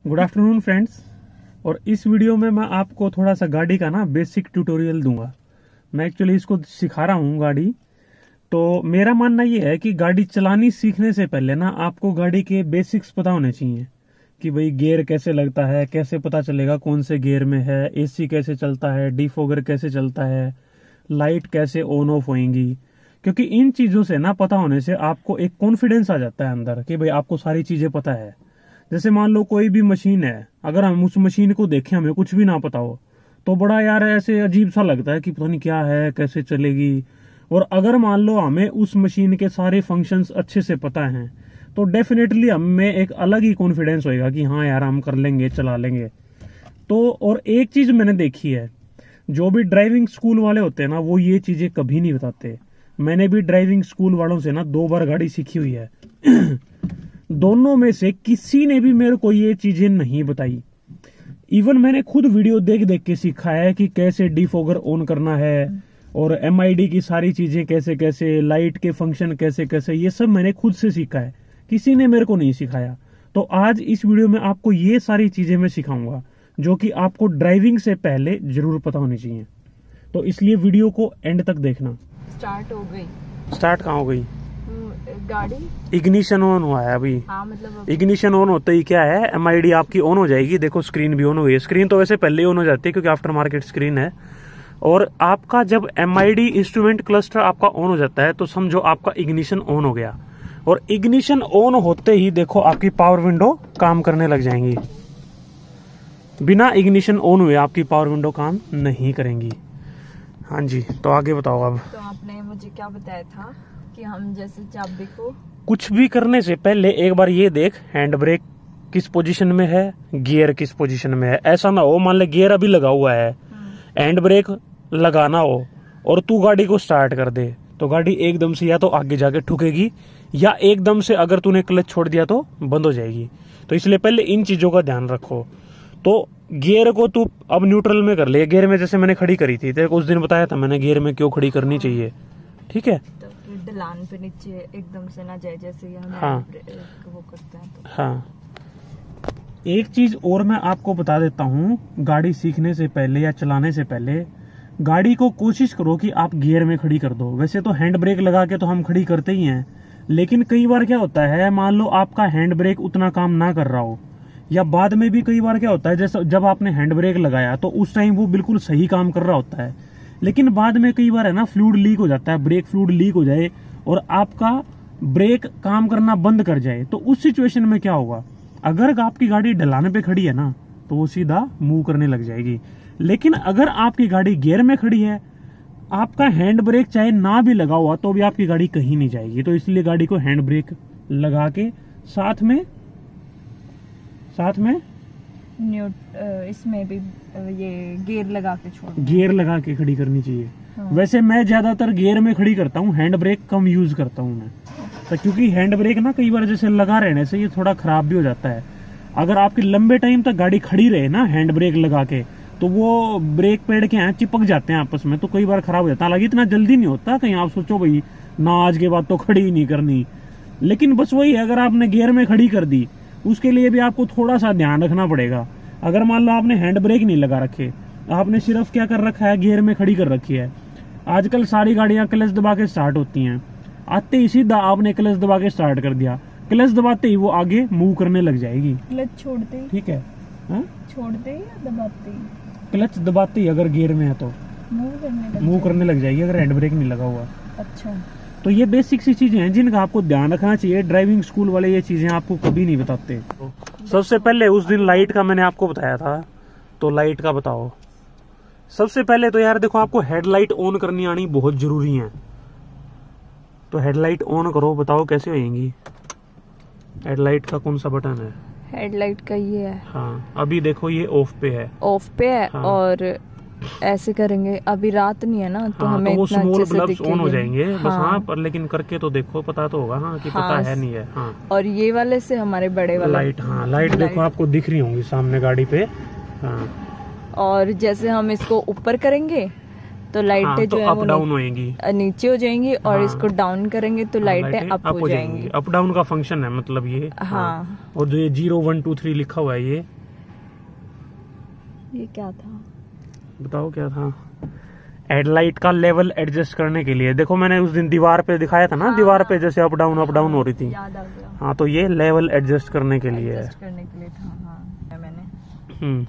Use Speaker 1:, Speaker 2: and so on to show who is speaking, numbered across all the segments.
Speaker 1: Good afternoon friends. और इस video में मैं आपको थोड़ा सा गाड़ी का बेसिक ट्यूटोरियल दूंगा। मैं एक्चुअली इसको सिखा रहा हूँ गाड़ी। तो मेरा मानना ये है कि गाड़ी चलानी सीखने से पहले आपको गाड़ी के बेसिक्स पता होने चाहिए कि भाई गियर कैसे लगता है, कैसे पता चलेगा कौन से गियर में है, एसी कैसे चलता है, डिफोगर कैसे चलता है, लाइट कैसे ऑन ऑफ होएंगी। क्योंकि इन चीजों से पता होने से आपको एक कॉन्फिडेंस आ जाता है अंदर कि भाई आपको सारी चीजें पता है। जैसे मान लो कोई भी मशीन है, अगर हम उस मशीन को देखें, हमें कुछ भी ना पता हो तो बड़ा यार ऐसे अजीब सा लगता है कि पता नहीं क्या है, कैसे चलेगी। और अगर मान लो हमें उस मशीन के सारे फंक्शंस अच्छे से पता हैं तो डेफिनेटली हमें एक अलग ही कॉन्फिडेंस होएगा कि हाँ यार हम कर लेंगे, चला लेंगे। तो और एक चीज मैंने देखी है, जो भी ड्राइविंग स्कूल वाले होते हैं वो ये चीजें कभी नहीं बताते। मैंने भी ड्राइविंग स्कूल वालों से 2 बार गाड़ी सीखी हुई है दोनों में से किसी ने भी मेरे को ये चीजें नहीं बताई। इवन मैंने खुद वीडियो देख देख के सीखा है कि कैसे डिफोगर ऑन करना है और MID की सारी चीजें कैसे कैसे, लाइट के फंक्शन कैसे कैसे, ये सब मैंने खुद से सीखा है, किसी ने मेरे को नहीं सिखाया। तो आज इस वीडियो में आपको ये सारी चीजें मैं सिखाऊंगा जो कि आपको ड्राइविंग से पहले जरूर पता होनी चाहिए। तो इसलिए वीडियो को एंड तक देखना।
Speaker 2: स्टार्ट हो गई।
Speaker 1: स्टार्ट कहाँ हो गई?
Speaker 2: गाड़ी
Speaker 1: इग्निशन ऑन हुआ है अभी।
Speaker 2: हाँ, मतलब
Speaker 1: इग्निशन ऑन होते ही क्या है, MID आपकी ऑन हो जाएगी। देखो स्क्रीन भी ऑन हुई है। स्क्रीन तो वैसे पहले ही ऑन हो जाती है क्योंकि आफ्टर मार्केट स्क्रीन है। और आपका जब MID इंस्ट्रूमेंट क्लस्टर आपका ऑन हो जाता है तो समझो आपका इग्निशन ऑन हो गया। और इग्निशन ऑन होते ही देखो आपकी पावर विंडो काम करने लग जाएंगी। बिना इग्निशन ऑन हुए आपकी पावर विंडो काम नहीं करेंगी। हाँ जी, तो आगे बताओ अब।
Speaker 2: तो आपने मुझे क्या बताया था कि हम जैसे चाबी को
Speaker 1: कुछ भी करने से पहले एक बार ये देख हैंड ब्रेक किस पोजीशन में है, गियर किस पोजीशन में है। ऐसा ना हो मान ले गियर अभी लगा हुआ है, हैंड ब्रेक लगाना हो और तू गाड़ी को स्टार्ट कर दे तो गाड़ी एकदम से या तो आगे जाके ठुकेगी या एकदम से अगर तूने क्लच छोड़ दिया तो बंद हो जाएगी। तो इसलिए पहले इन चीजों का ध्यान रखो। तो गियर को तू अब न्यूट्रल में कर ले। गियर में जैसे मैंने खड़ी करी थी, तेरे को उस दिन बताया था मैंने गियर में क्यों खड़ी करनी चाहिए, ठीक है।
Speaker 2: तो ढलान पे नीचे एकदम से ना जाए, जैसे हम
Speaker 1: हाँ
Speaker 2: वो करते हैं तो।
Speaker 1: हाँ, एक चीज और मैं आपको बता देता हूँ, गाड़ी सीखने से पहले या चलाने से पहले गाड़ी को कोशिश करो कि आप गियर में खड़ी कर दो। वैसे तो हैंड ब्रेक लगा के तो हम खड़ी करते ही हैं, लेकिन कई बार क्या होता है, मान लो आपका हैंड ब्रेक उतना काम ना कर रहा हो, या बाद में भी कई बार क्या होता है, जैसे जब आपने हैंड ब्रेक लगाया तो उस टाइम वो बिल्कुल सही काम कर रहा होता है, लेकिन बाद में कई बार है फ्लूइड लीक हो जाता है, ब्रेक फ्लूइड लीक हो जाए और आपका ब्रेक काम करना बंद कर जाए। तो उस सिचुएशन में क्या होगा, अगर आपकी गाड़ी ढलान पे खड़ी है तो वो सीधा मूव करने लग जाएगी। लेकिन अगर आपकी गाड़ी गियर में खड़ी है, आपका हैंड ब्रेक चाहे ना भी लगा हुआ तो भी आपकी गाड़ी कहीं नहीं जाएगी। तो इसलिए गाड़ी को हैंड ब्रेक लगा के साथ में
Speaker 2: इसमें भी ये गियर लगा के
Speaker 1: गियर लगा के खड़ी करनी चाहिए।
Speaker 2: हाँ।
Speaker 1: वैसे मैं ज्यादातर गियर में खड़ी करता हूँ, हैंड ब्रेक कम यूज करता हूँ मैं। तो क्योंकि हैंड ब्रेक कई बार जैसे लगा रहने से ये थोड़ा खराब भी हो जाता है। अगर आपकी लंबे टाइम तक गाड़ी खड़ी रहे हैंड ब्रेक लगा के, तो वो ब्रेक पैड के चिपक जाते हैं आपस में, तो कई बार खराब हो जाता है। हालांकि इतना जल्दी नहीं होता, कहीं आप सोचो भाई ना आज के बाद तो खड़ी ही नहीं करनी, लेकिन बस वही है, अगर आपने गियर में खड़ी कर दी उसके लिए भी आपको थोड़ा सा ध्यान रखना पड़ेगा। अगर मान लो आपने हैंड ब्रेक नहीं लगा रखे, आपने सिर्फ क्या कर रखा है, गियर में खड़ी कर रखी है। आजकल सारी गाड़ियां क्लच दबा के स्टार्ट होती हैं, आते ही सीधा आपने क्लच दबा के स्टार्ट कर दिया, क्लच दबाते ही वो आगे मूव करने लग जाएगी।
Speaker 2: क्लच छोड़ते ही,
Speaker 1: ठीक है,
Speaker 2: छोड़ते ही या दबाते ही?
Speaker 1: क्लच दबाते ही अगर गियर में है तो मूव करने लग जाएगी, अगर हैंड ब्रेक नहीं लगा हुआ।
Speaker 2: अच्छा,
Speaker 1: तो ये बेसिक सी चीजें हैं जिनका आपको ध्यान रखना चाहिए। ड्राइविंग स्कूल वाले ये चीजें आपको कभी नहीं बताते। सबसे पहले उस दिन लाइट का मैंने आपको बताया था, तो लाइट का बताओ। सबसे पहले तो यार देखो, आपको हेडलाइट ऑन करनी आनी बहुत जरूरी है। तो हेडलाइट ऑन करो, बताओ कैसे होएंगी। हेडलाइट का कौन सा बटन है?
Speaker 2: हेडलाइट का ये है।
Speaker 1: हाँ, अभी देखो ये ऑफ पे है।
Speaker 2: ऑफ पे है। हाँ। और ऐसे करेंगे, अभी रात नहीं है ना, तो हमें
Speaker 1: तो वो
Speaker 2: इतना
Speaker 1: स्मॉल
Speaker 2: अच्छे से
Speaker 1: ब्लब्स ऑन हो जाएंगे।
Speaker 2: हाँ।
Speaker 1: बस हाँ, पर लेकिन करके तो देखो, पता तो होगा कि पता है नहीं है। हाँ,
Speaker 2: और ये वाले से हमारे बड़े वाले
Speaker 1: लाइट, हाँ लाइट देखो आपको दिख रही होंगी सामने गाड़ी पे। हाँ,
Speaker 2: और जैसे हम इसको ऊपर करेंगे तो लाइटें जो है
Speaker 1: अप डाउन होएंगी,
Speaker 2: नीचे हो जाएंगी, और इसको डाउन करेंगे तो लाइटें अप हो जाएंगी।
Speaker 1: अप डाउन का फंक्शन है मतलब ये। हाँ, और जो ये 0 1 2 3 लिखा हुआ है
Speaker 2: ये क्या था?
Speaker 1: बताओ क्या था? हेडलाइट का लेवल एडजस्ट करने के लिए। देखो मैंने उस दिन दीवार पे दिखाया था ना, दीवार पे जैसे अप डाउन हो रही थी।
Speaker 2: याद आ गया।
Speaker 1: हाँ, तो ये लेवल एडजस्ट करने के लिए है।
Speaker 2: एडजस्ट करने के लिए था। हाँ मैंने।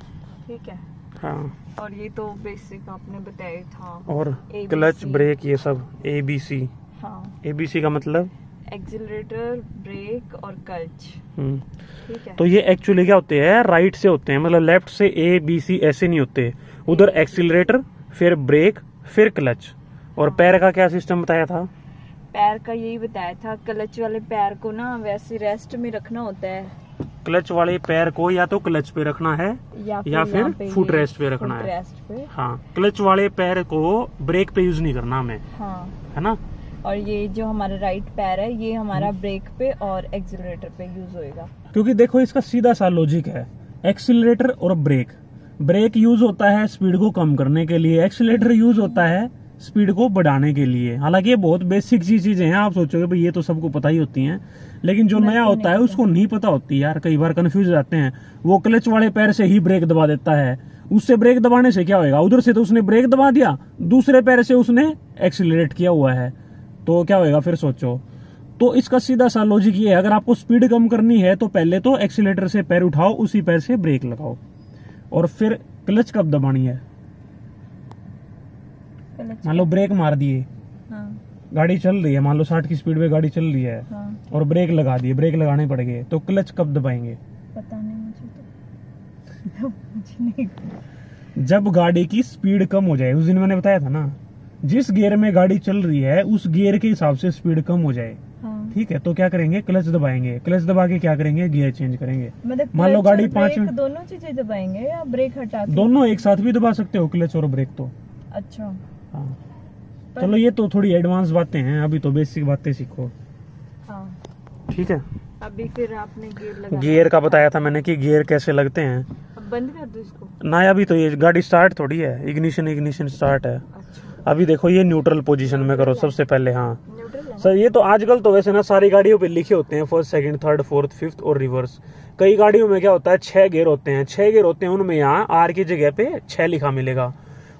Speaker 2: ठीक है।
Speaker 1: हाँ,
Speaker 2: और ये तो बेसिक आपने बताया था।
Speaker 1: और
Speaker 2: ABC,
Speaker 1: क्लच, ब्रेक, ये सब ABC।
Speaker 2: हाँ,
Speaker 1: ABC का मतलब
Speaker 2: एक्सीलरेटर, ब्रेक और क्लच। ठीक है।
Speaker 1: तो ये एक्चुअली क्या होते हैं, राइट से होते हैं, मतलब लेफ्ट से ABC ऐसे नहीं होते। उधर एक्सीलरेटर, फिर ब्रेक, फिर क्लच। और पैर का क्या सिस्टम बताया था?
Speaker 2: पैर का यही बताया था, क्लच वाले पैर को ना वैसे रेस्ट में रखना होता है।
Speaker 1: क्लच वाले पैर को या तो क्लच पे रखना है या फिर फुट रेस्ट पे रखना है। हाँ, क्लच वाले पैर को ब्रेक पे यूज नहीं करना हमें।
Speaker 2: हाँ,
Speaker 1: है ना।
Speaker 2: और ये जो हमारा राइट पैर है ये हमारा ब्रेक पे और एक्सीलरेटर पे यूज होएगा।
Speaker 1: क्योंकि देखो इसका सीधा सा लॉजिक है, एक्सीलरेटर और ब्रेक। ब्रेक यूज होता है स्पीड को कम करने के लिए, एक्सीलरेटर यूज होता है स्पीड को बढ़ाने के लिए। हालांकि ये बहुत बेसिक चीजें हैं, आप सोचोगे भाई ये तो सबको पता ही होती हैं, लेकिन जो नया होता है उसको नहीं पता होती यार, कई बार कंफ्यूज हो जाते हैं। वो क्लच वाले पैर से ही ब्रेक दबा देता है, उससे ब्रेक दबाने से क्या होगा, उधर से तो उसने ब्रेक दबा दिया, दूसरे पैर से उसने एक्सीलरेट किया हुआ है, तो क्या होगा फिर सोचो। तो इसका सीधा सा लॉजिक ये है, अगर आपको स्पीड कम करनी है तो पहले तो एक्सीलरेटर से पैर उठाओ, उसी पैर से ब्रेक लगाओ, और फिर क्लच कब दबानी है। मान लो ब्रेक मार दिए, गाड़ी चल रही है, मान लो 60 की स्पीड पे गाड़ी चल रही है, और ब्रेक लगा दिए, ब्रेक लगाने पड़ गए, तो क्लच कब दबाएंगे?
Speaker 2: पता नहीं मुझे तो। मुझे नहीं।
Speaker 1: जब गाड़ी की स्पीड कम हो जाए। उस दिन मैंने बताया था ना, जिस गियर में गाड़ी चल रही है उस गियर के हिसाब से स्पीड कम हो जाए। ठीक है, तो क्या करेंगे, क्लच दबाएंगे। क्लच दबा के क्या करेंगे, गियर चेंज करेंगे।
Speaker 2: मतलब
Speaker 1: मान लो गाड़ी 5 मिनट,
Speaker 2: दोनों चीजें दबाएंगे या ब्रेक हटा के?
Speaker 1: दोनों एक साथ भी दबा सकते हो, क्लच और ब्रेक तो।
Speaker 2: अच्छा।
Speaker 1: हाँ, चलो ये तो थोड़ी एडवांस बातें हैं, अभी तो बेसिक बातें सीखो।
Speaker 2: हाँ,
Speaker 1: ठीक है।
Speaker 2: अभी फिर आपने गियर लगा,
Speaker 1: गियर का बताया था मैंने कि गियर कैसे लगते हैं।
Speaker 2: अब बंद कर दो इसको
Speaker 1: ना, अभी तो ये गाड़ी स्टार्ट थोड़ी है, इग्निशन स्टार्ट है।
Speaker 2: अच्छा।
Speaker 1: अभी देखो ये न्यूट्रल पोजीशन में करो सबसे पहले। हाँ
Speaker 2: न्यूट्रल है।
Speaker 1: सर, ये तो आजकल तो वैसे ना सारी गाड़ियों पे लिखे होते हैं first, second, third, fourth, fifth और रिवर्स। कई गाड़ियों में क्या होता है, 6 गियर होते हैं। 6 गियर होते हैं, उनमें यहाँ आर की जगह पे 6 लिखा मिलेगा।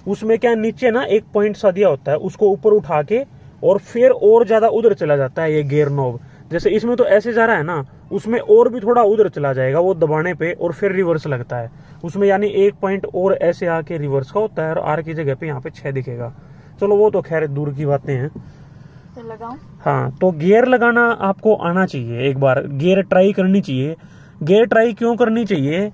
Speaker 1: उसमें क्या नीचे ना एक पॉइंट सा दिया होता है, उसको ऊपर उठा के और फिर और ज्यादा उधर चला जाता है ये गियर नॉब। जैसे इसमें तो ऐसे जा रहा है ना, उसमें और भी थोड़ा उधर चला जाएगा वो दबाने पे, और फिर रिवर्स लगता है उसमें, यानी एक पॉइंट और ऐसे आके रिवर्स का होता है, और आर की जगह पे यहाँ पे 6 दिखेगा। चलो वो तो खैर दूर की बातें हैं।
Speaker 2: तो लगाऊं?
Speaker 1: हाँ, तो गियर लगाना आपको आना चाहिए, एक बार गियर ट्राई करनी चाहिए। गियर ट्राई क्यों करनी चाहिए?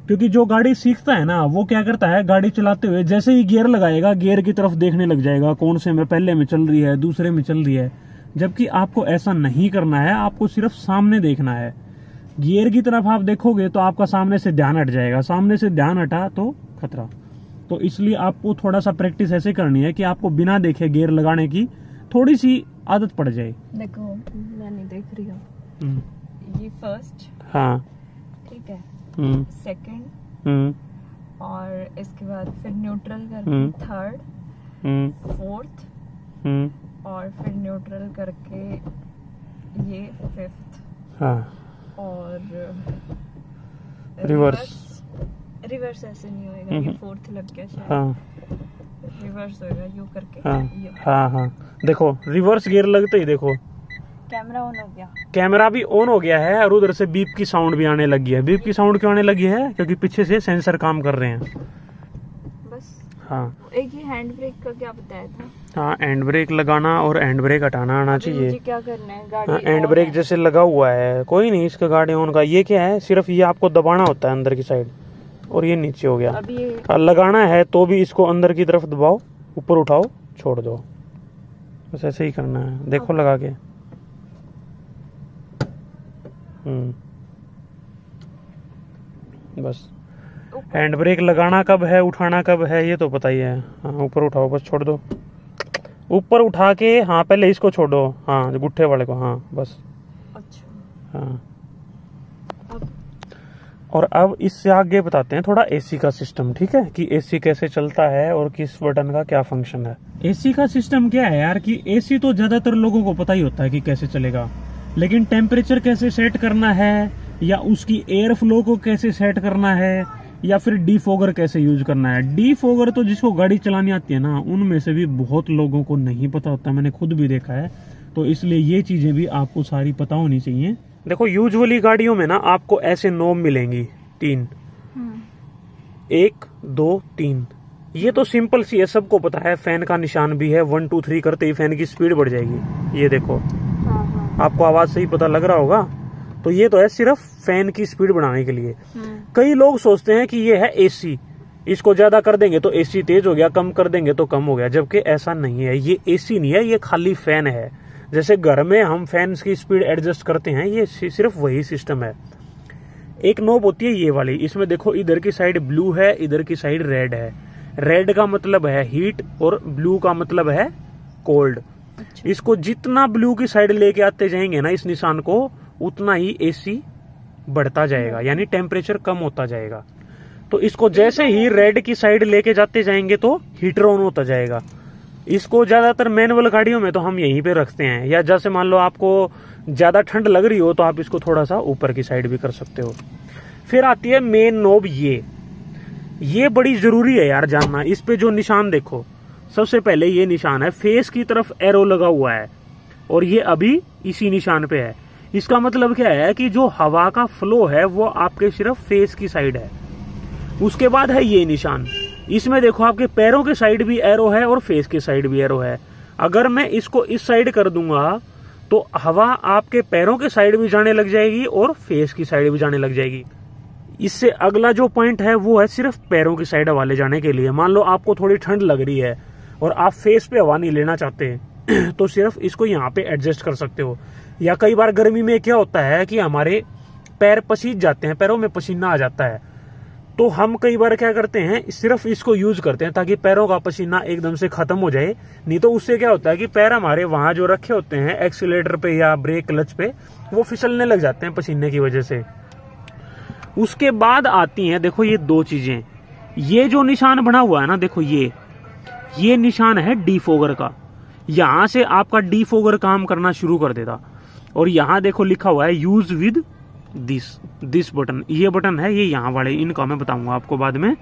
Speaker 1: क्योंकि जो गाड़ी सीखता है ना, वो क्या करता है, गाड़ी चलाते हुए जैसे ही गियर लगाएगा, गियर की तरफ देखने लग जाएगा, कौन से में पहले में चल रही है, दूसरे में चल रही है। जबकि आपको ऐसा नहीं करना है, आपको सिर्फ सामने देखना है। गियर की तरफ आप देखोगे तो आपका सामने से ध्यान हट जाएगा, सामने से ध्यान हटा तो खतरा। तो इसलिए आपको थोड़ा सा प्रैक्टिस ऐसे करनी है कि आपको बिना देखे गियर लगाने की थोड़ी सी आदत पड़ जाए।
Speaker 2: देखो मैं नहीं देख रही हूँ, ये फर्स्ट,
Speaker 1: हाँ
Speaker 2: ठीक है,
Speaker 1: सेकंड,
Speaker 2: और इसके बाद फिर न्यूट्रल करके थर्ड, फोर्थ, और फिर न्यूट्रल करके ये फिफ्थ,
Speaker 1: हाँ,
Speaker 2: और रिवर्स ऐसे नहीं होएगा, ये फोर्थ लग गया शायद।
Speaker 1: हाँ,
Speaker 2: रिवर्स होएगा यू करके।
Speaker 1: हाँ हाँ, देखो रिवर्स गियर लगते ही देखो
Speaker 2: कैमरा ऑन हो गया,
Speaker 1: कैमरा भी ऑन हो गया है, और उधर से बीप की साउंड भी आने लगी है। बीप की साउंड क्यों आने लगी है? क्योंकि पीछे से सेंसर काम कर रहे हैं
Speaker 2: बस।
Speaker 1: हाँ,
Speaker 2: एक ही हैंड ब्रेक का क्या बताया था?
Speaker 1: हाँ, हैंड ब्रेक लगाना और हैंड ब्रेक हटाना आना चाहिए।
Speaker 2: क्या करना है, गाड़ी
Speaker 1: हाँ, हैंड ब्रेक जैसे लगा हुआ है, कोई नहीं, इसका गाड़ी ऑन का ये क्या है, सिर्फ ये आपको दबाना होता है अंदर की साइड, और ये नीचे हो गया।
Speaker 2: अब ये
Speaker 1: लगाना है तो भी इसको अंदर की तरफ दबाओ, ऊपर उठाओ, छोड़ दो, बस ऐसे ही करना है। देखो लगा के, बस। हैंड ब्रेक लगाना कब है, उठाना कब है, ये तो पता ही है। हाँ, ऊपर उठाओ, बस छोड़ दो, ऊपर उठा के, हाँ पहले इसको छोड़ो, हाँ गुट्ठे वाले को, हाँ बस।
Speaker 2: अच्छा।
Speaker 1: हाँ, और अब इससे आगे बताते हैं थोड़ा एसी का सिस्टम, ठीक है, कि एसी कैसे चलता है और किस बटन का क्या फंक्शन है। एसी का सिस्टम क्या है यार, कि एसी तो ज्यादातर लोगों को पता ही होता है कि कैसे चलेगा, लेकिन टेम्परेचर कैसे सेट करना है, या उसकी एयर फ्लो को कैसे सेट करना है, या फिर डीफोगर कैसे यूज करना है। डीफोगर तो जिसको गाड़ी चलानी आती है ना, उनमें से भी बहुत लोगों को नहीं पता होता, मैंने खुद भी देखा है। तो इसलिए ये चीजें भी आपको सारी पता होनी चाहिए। देखो यूजुअली गाड़ियों में ना आपको ऐसे नॉब मिलेंगी 3, 1 2 3। ये तो सिंपल सी है, सबको पता है। फैन का निशान भी है, 1 2 3 करते ही फैन की स्पीड बढ़ जाएगी। ये देखो, आपको आवाज से ही पता लग रहा होगा। तो ये तो है सिर्फ फैन की स्पीड बढ़ाने के लिए। कई लोग सोचते हैं कि ये है एसी, इसको ज्यादा कर देंगे तो एसी तेज हो गया, कम कर देंगे तो कम हो गया, जबकि ऐसा नहीं है। ये एसी नहीं है, ये खाली फैन है। जैसे घर में हम फैन की स्पीड एडजस्ट करते हैं, ये सिर्फ वही सिस्टम है। एक नॉब होती है ये वाली, इसमें देखो इधर की साइड ब्लू है, इधर की साइड रेड है। रेड का मतलब है हीट और ब्लू का मतलब है कोल्ड। इसको जितना ब्लू की साइड लेके आते जाएंगे ना इस निशान को, उतना ही एसी बढ़ता जाएगा, यानी टेम्परेचर कम होता जाएगा। तो इसको जैसे ही रेड की साइड लेके जाते जाएंगे तो हीटर ऑन होता जाएगा। इसको ज्यादातर मैनुअल गाड़ियों में तो हम यहीं पे रखते हैं, या जैसे मान लो आपको ज्यादा ठंड लग रही हो तो आप इसको थोड़ा सा ऊपर की साइड भी कर सकते हो। फिर आती है मेन नॉब, ये बड़ी जरूरी है यार जानना। इस पे जो निशान देखो, सबसे पहले ये निशान है, फेस की तरफ एरो लगा हुआ है और ये अभी इसी निशान पे है। इसका मतलब क्या है कि जो हवा का फ्लो है वो आपके सिर्फ फेस की साइड है। उसके बाद है ये निशान, इसमें देखो आपके पैरों के साइड भी एरो है और फेस के साइड भी एरो है। अगर मैं इसको इस साइड कर दूंगा तो हवा आपके पैरों के साइड भी जाने लग जाएगी और फेस की साइड भी जाने लग जाएगी। इससे अगला जो पॉइंट है वो है सिर्फ पैरों की साइड हवा ले जाने के लिए। मान लो आपको थोड़ी ठंड लग रही है और आप फेस पे हवा नहीं लेना चाहते तो सिर्फ इसको यहाँ पे एडजस्ट कर सकते हो। या कई बार गर्मी में क्या होता है कि हमारे पैर पसीज जाते हैं, पैरों में पसीना आ जाता है, तो हम कई बार क्या करते हैं, सिर्फ इसको यूज करते हैं ताकि पैरों का पसीना एकदम से खत्म हो जाए। नहीं तो उससे क्या होता है कि पैर हमारे वहां जो रखे होते हैं एक्सीलेटर पे या ब्रेक क्लच पे, वो फिसलने लग जाते हैं पसीने की वजह से। उसके बाद आती हैं देखो ये 2 चीजें। ये जो निशान बना हुआ है ना, देखो ये निशान है डीफोगर का। यहां से आपका डीफोगर काम करना शुरू कर देता। और यहां देखो लिखा हुआ है यूज विद दिस बटन। ये बटन है, ये यहाँ वाले, इनका मैं बताऊंगा आपको बाद में।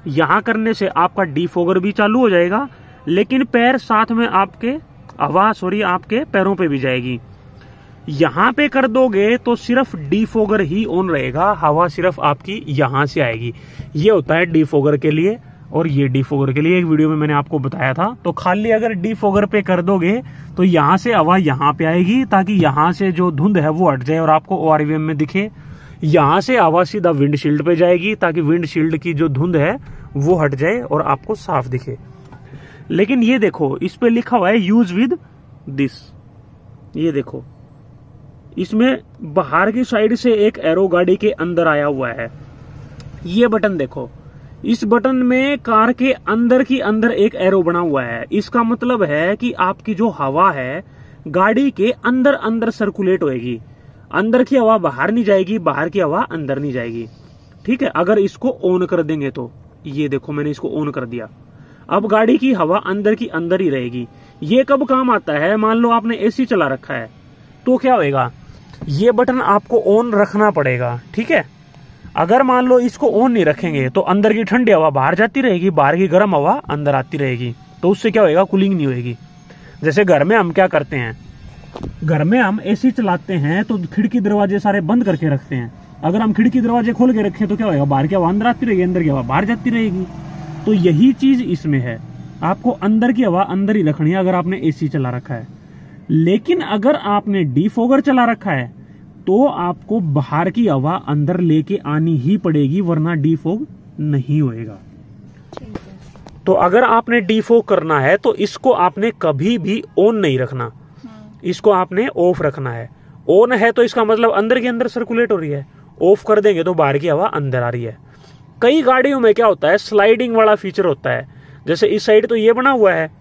Speaker 1: यहां करने से आपका डीफोगर भी चालू हो जाएगा, लेकिन पैर साथ में आपके आपके पैरों पे भी जाएगी। यहां पे कर दोगे तो सिर्फ डीफोगर ही ऑन रहेगा, हवा सिर्फ आपकी यहां से आएगी। ये होता है डीफोगर के लिए। और ये डीफोगर के लिए एक वीडियो में मैंने आपको बताया था। तो खाली अगर डीफोगर पे कर दोगे तो यहां से हवा यहां पे आएगी, ताकि यहां से जो धुंध है वो हट जाए और आपको ओआरवीएम में दिखे। यहां से हवा सीधा विंडशील्ड पे जाएगी ताकि विंडशील्ड की जो धुंध है वो हट जाए और आपको साफ दिखे। लेकिन ये देखो इस पे लिखा हुआ है यूज विद दिस। ये देखो इसमें बाहर की साइड से एक एरो गाड़ी के अंदर आया हुआ है। ये बटन देखो, इस बटन में कार के अंदर की अंदर एक एरो बना हुआ है। इसका मतलब है कि आपकी जो हवा है गाड़ी के अंदर अंदर सर्कुलेट होएगी। अंदर की हवा बाहर नहीं जाएगी, बाहर की हवा अंदर नहीं जाएगी। ठीक है, अगर इसको ऑन कर देंगे तो ये देखो मैंने इसको ऑन कर दिया, अब गाड़ी की हवा अंदर की अंदर ही रहेगी। ये कब काम आता है, मान लो आपने एसी चला रखा है तो क्या होएगा, ये बटन आपको ऑन रखना पड़ेगा। ठीक है, अगर मान लो इसको ऑन नहीं रखेंगे तो अंदर की ठंडी हवा बाहर जाती रहेगी, बाहर की गर्म हवा अंदर आती रहेगी। तो उससे क्या होएगा, कूलिंग नहीं होएगी। जैसे घर में हम क्या करते हैं, घर में हम एसी चलाते हैं तो खिड़की दरवाजे सारे बंद करके रखते हैं। अगर हम खिड़की दरवाजे खोल के रखें तो क्या होगा, बाहर की हवा अंदर आती रहेगी, अंदर की हवा बाहर जाती रहेगी। तो यही चीज इसमें है, आपको अंदर की हवा अंदर ही रखनी है अगर आपने एसी चला रखा है। लेकिन अगर आपने डीफोगर चला रखा है तो आपको बाहर की हवा अंदर लेके आनी ही पड़ेगी, वरना डीफोग नहीं होएगा। तो अगर आपने डीफोग करना है तो इसको आपने कभी भी ऑन नहीं रखना, इसको आपने ऑफ रखना है। ऑन है तो इसका मतलब अंदर के अंदर सर्कुलेट हो रही है, ऑफ कर देंगे तो बाहर की हवा अंदर आ रही है। कई गाड़ियों में क्या होता है, स्लाइडिंग वाला फीचर होता है। जैसे इस साइड तो ये बना हुआ है,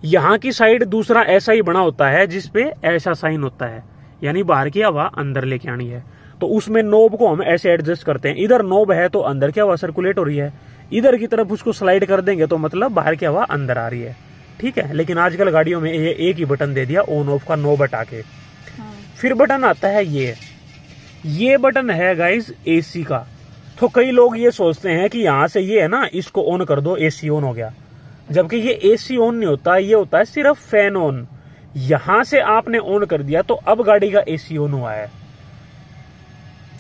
Speaker 1: यहां की साइड दूसरा ऐसा ही बना होता है जिसपे ऐसा साइन होता है, यानी बाहर की हवा अंदर लेके आनी है। तो उसमें नोब को हम ऐसे एडजस्ट करते हैं, इधर नोब है तो अंदर की हवा सर्कुलेट हो रही है, इधर की तरफ उसको स्लाइड कर देंगे तो मतलब बाहर की हवा अंदर आ रही है। ठीक है, लेकिन आजकल गाड़ियों में ये एक ही बटन दे दिया ऑन ऑफ का, नोब हटा के। फिर बटन आता है ये बटन है गाइस एसी का। तो कई लोग ये सोचते हैं कि यहाँ से ये है ना, इसको ऑन कर दो, एसी ऑन हो गया, जबकि ये एसी ऑन नहीं होता, ये होता है सिर्फ फैन ऑन। यहां से आपने ऑन कर दिया तो अब गाड़ी का एसी ऑन हुआ है।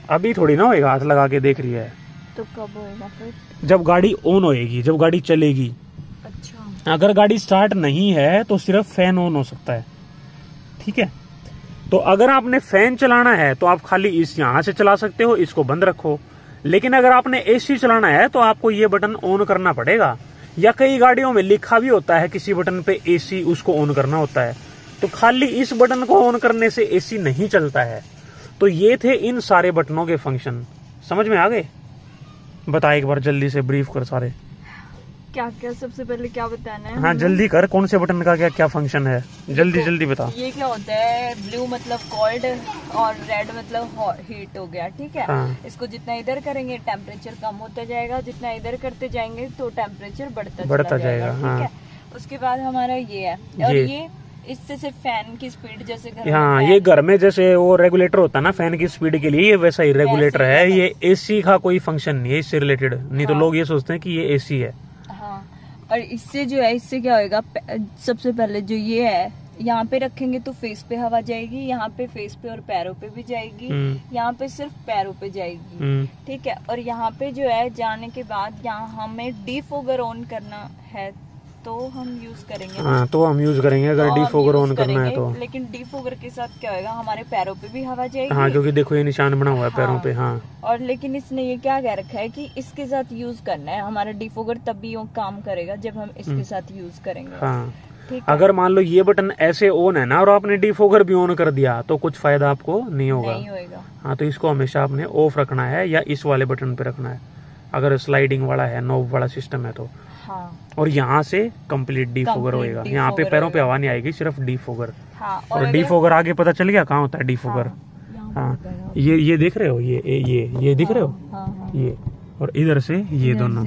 Speaker 1: अभी थोड़ी ना होएगा, हाथ लगा के देख रही है।
Speaker 2: तो कब होएगा फिर?
Speaker 1: जब गाड़ी ऑन होएगी, जब गाड़ी चलेगी।
Speaker 2: अच्छा।
Speaker 1: अगर गाड़ी स्टार्ट नहीं है तो सिर्फ फैन ऑन हो सकता है, ठीक है। तो अगर आपने फैन चलाना है तो आप खाली इस यहां से चला सकते हो, इसको बंद रखो। लेकिन अगर आपने एसी चलाना है तो आपको ये बटन ऑन करना पड़ेगा, या कई गाड़ियों में लिखा भी होता है किसी बटन पे एसी, उसको ऑन करना होता है। तो खाली इस बटन को ऑन करने से एसी नहीं चलता है। तो ये थे इन सारे बटनों के फंक्शन। समझ में आ गए? बता एक बार जल्दी से ब्रीफ कर सारे।
Speaker 2: क्या क्या सबसे पहले क्या बताना है?
Speaker 1: हाँ जल्दी कर, कौन से बटन का क्या क्या फंक्शन है, जल्दी जल्दी बता।
Speaker 2: ये क्या होता है, ब्लू मतलब कोल्ड और रेड मतलब हीट हो गया, ठीक है।
Speaker 1: हाँ।
Speaker 2: इसको जितना इधर करेंगे टेम्परेचर कम होता जाएगा, जितना इधर करते जाएंगे तो टेम्परेचर बढ़ता जाएगा, ठीक है। उसके बाद हमारा ये है, और ये इससे सिर्फ फैन की स्पीड जैसे घर
Speaker 1: हाँ, ये घर में जैसे वो रेगुलेटर होता है ना फैन की स्पीड के लिए, ये वैसा ही रेगुलेटर है। ये एसी का कोई फंक्शन नहीं है इससे रिलेटेड, नहीं तो लोग ये सोचते हैं कि ये एसी है।
Speaker 2: और इससे जो है, इससे क्या होएगा, सबसे पहले जो ये है, यहाँ पे रखेंगे तो फेस पे हवा जाएगी, यहाँ पे फेस पे और पैरों पे भी जाएगी, यहाँ पे सिर्फ पैरों पे जाएगी, ठीक है। और यहाँ पे जो है जाने के बाद यहाँ हमें डीफोगर ऑन करना है तो हम यूज करेंगे।
Speaker 1: हाँ, तो हम यूज करेंगे अगर डीफोगर ऑन करना है तो।
Speaker 2: लेकिन डीफोगर के साथ क्या होगा, हमारे पैरों पे भी हवा जाएगी।
Speaker 1: हाँ, क्योंकि देखो ये निशान बना हुआ है पैरों पे। हाँ।
Speaker 2: और लेकिन इसने ये क्या कह रखा है कि इसके साथ यूज करना है, हमारा डीफोगर तभी काम करेगा जब हम इसके साथ यूज करेंगे।
Speaker 1: हाँ। अगर मान लो ये बटन ऐसे ऑन है ना और आपने डीफोगर भी ऑन कर दिया तो कुछ फायदा आपको नहीं होगा। हाँ, तो इसको हमेशा आपने ऑफ रखना है या इस वाले बटन पे रखना है, अगर स्लाइडिंग वाला है, नॉब वाला सिस्टम है तो। हाँ। और यहाँ से कंप्लीट डीफोगर होएगा, यहाँ पे पैरों पे हवा नहीं आएगी, सिर्फ डीफोगर। हाँ, और डीफोगर आगे पता चल गया कहाँ होता है डीफोगर। हाँ, ये देख रहे हो, ये दिख रहे हो, ये और इधर से ये दोनों।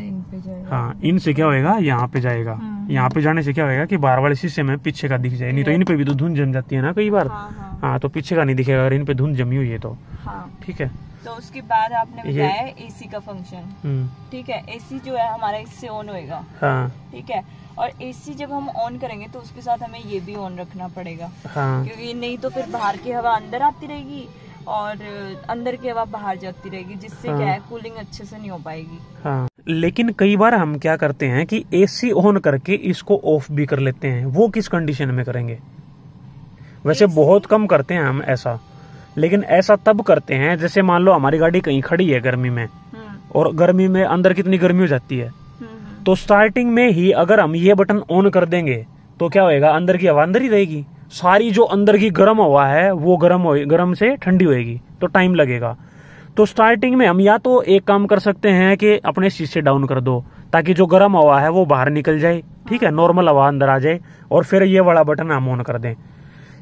Speaker 1: हाँ, इनसे क्या होएगा, यहाँ पे जाएगा। यहाँ पे जाने से क्या होएगा कि बाहर वाले शीशे में पीछे का दिख जाए, नहीं तो इन पे भी तो धुंध जम जाती है ना कई बार। हाँ, तो पीछे का नहीं दिखेगा अगर इन पे धुंध जमी हुई है तो। ठीक है।
Speaker 2: तो उसके बाद आपने बताया एसी का फंक्शन, ठीक है। एसी जो है हमारा इससे ऑन होएगा। हाँ। ठीक है। और एसी जब हम ऑन करेंगे तो उसके साथ हमें ये भी ऑन रखना पड़ेगा। हाँ। क्योंकि नहीं तो फिर बाहर की हवा अंदर आती रहेगी और अंदर की हवा बाहर जाती रहेगी, जिससे क्या है, कूलिंग अच्छे से नहीं हो पाएगी। हाँ।
Speaker 1: लेकिन कई बार हम क्या करते हैं कि एसी ऑन करके इसको ऑफ भी कर लेते हैं। वो किस कंडीशन में करेंगे? वैसे बहुत कम करते हैं हम ऐसा, लेकिन ऐसा तब करते हैं जैसे मान लो हमारी गाड़ी कहीं खड़ी है गर्मी में, और गर्मी में अंदर कितनी गर्मी हो जाती है, तो स्टार्टिंग में ही अगर हम ये बटन ऑन कर देंगे तो क्या होएगा, अंदर की हवा अंदर ही रहेगी, सारी जो अंदर की गर्म हवा है वो गर्म से ठंडी होएगी, तो टाइम लगेगा। तो स्टार्टिंग में हम या तो एक काम कर सकते हैं कि अपने शीशे डाउन कर दो ताकि जो गर्म हवा है वो बाहर निकल जाए, ठीक है, नॉर्मल हवा अंदर आ जाए, और फिर ये वाला बटन हम ऑन कर दें।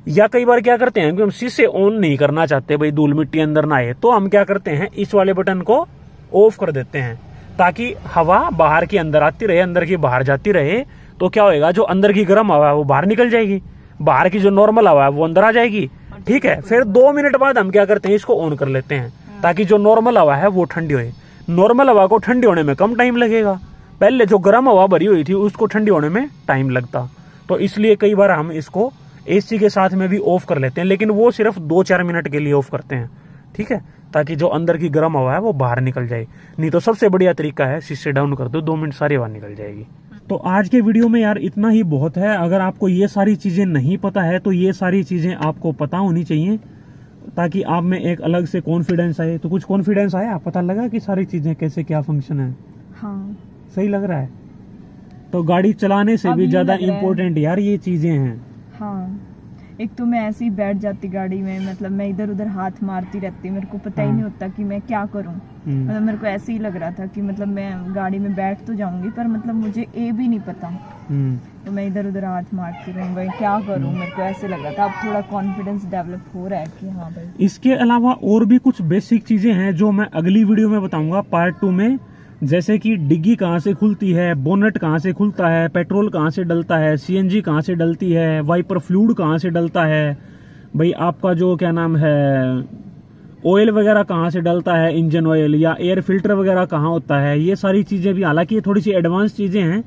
Speaker 1: या कई बार क्या करते हैं कि हम शीशे ऑन नहीं करना चाहते, भाई धूल मिट्टी अंदर ना आए, तो हम क्या करते हैं, इस वाले बटन को ऑफ कर देते हैं ताकि हवा बाहर की अंदर आती रहे, अंदर की बाहर जाती रहे। तो क्या होएगा, जो अंदर की गर्म हवा है वो बाहर निकल जाएगी, बाहर की जो नॉर्मल हवा है वो अंदर आ जाएगी, ठीक है। फिर 2 मिनट बाद हम क्या करते हैं, इसको ऑन कर लेते हैं ताकि जो नॉर्मल हवा है वो ठंडी होए। नॉर्मल हवा को ठंडी होने में कम टाइम लगेगा, पहले जो गर्म हवा भरी हुई थी उसको ठंडी होने में टाइम लगता। तो इसलिए कई बार हम इसको एसी के साथ में भी ऑफ कर लेते हैं, लेकिन वो सिर्फ 2-4 मिनट के लिए ऑफ करते हैं, ठीक है, ताकि जो अंदर की गर्म हवा है वो बाहर निकल जाए। नहीं तो सबसे बढ़िया तरीका है शीशे डाउन कर दो, 2 मिनट सारी हवा निकल जाएगी। तो आज के वीडियो में यार इतना ही बहुत है। अगर आपको ये सारी चीजें नहीं पता है तो ये सारी चीजें आपको पता होनी चाहिए, ताकि आप में एक अलग से कॉन्फिडेंस आए। तो कुछ कॉन्फिडेंस आया, पता लगा कि सारी चीजें कैसे क्या फंक्शन है।
Speaker 2: हाँ।
Speaker 1: सही लग रहा है। तो गाड़ी चलाने से भी ज्यादा इम्पोर्टेंट यार ये चीजें हैं।
Speaker 2: हाँ, एक तो मैं ऐसे ही बैठ जाती गाड़ी में, मतलब मैं इधर उधर हाथ मारती रहती, मेरे को पता ही नहीं होता कि मैं क्या करूं। मतलब मेरे को ऐसे ही लग रहा था कि मतलब मैं गाड़ी में बैठ तो जाऊंगी पर मतलब मुझे भी नहीं पता, तो मैं इधर उधर हाथ मारती रहूंगा, क्या करूं, मेरे को ऐसे लग रहा था। अब थोड़ा कॉन्फिडेंस डेवलप हो रहा है कि हाँ भाई।
Speaker 1: इसके अलावा और भी कुछ बेसिक चीजें हैं जो मैं अगली वीडियो में बताऊंगा, पार्ट 2 में, जैसे कि डिग्गी कहाँ से खुलती है, बोनट कहाँ से खुलता है, पेट्रोल कहाँ से डलता है, सीएनजी कहाँ से डलती है, वाइपर फ्लूइड कहाँ से डलता है, भाई आपका जो क्या नाम है ऑयल वगैरह कहाँ से डलता है, इंजन ऑयल या एयर फिल्टर वगैरह कहाँ होता है, ये सारी चीजें भी, हालांकि ये थोड़ी सी एडवांस चीजें हैं,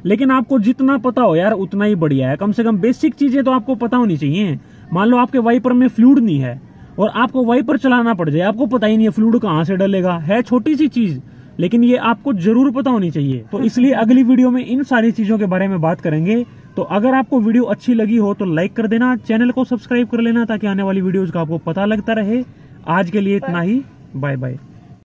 Speaker 1: लेकिन आपको जितना पता हो यार उतना ही बढ़िया है। कम से कम बेसिक चीजें तो आपको पता होनी चाहिए। मान लो आपके वाइपर में फ्लूइड नहीं है और आपको वाइपर चलाना पड़ जाए, आपको पता ही नहीं है फ्लूइड कहाँ से डलेगा, है छोटी सी चीज, लेकिन ये आपको जरूर पता होनी चाहिए। तो इसलिए अगली वीडियो में इन सारी चीजों के बारे में बात करेंगे। तो अगर आपको वीडियो अच्छी लगी हो तो लाइक कर देना, चैनल को सब्सक्राइब कर लेना ताकि आने वाली वीडियोज का आपको पता लगता रहे। आज के लिए इतना ही, बाय बाय।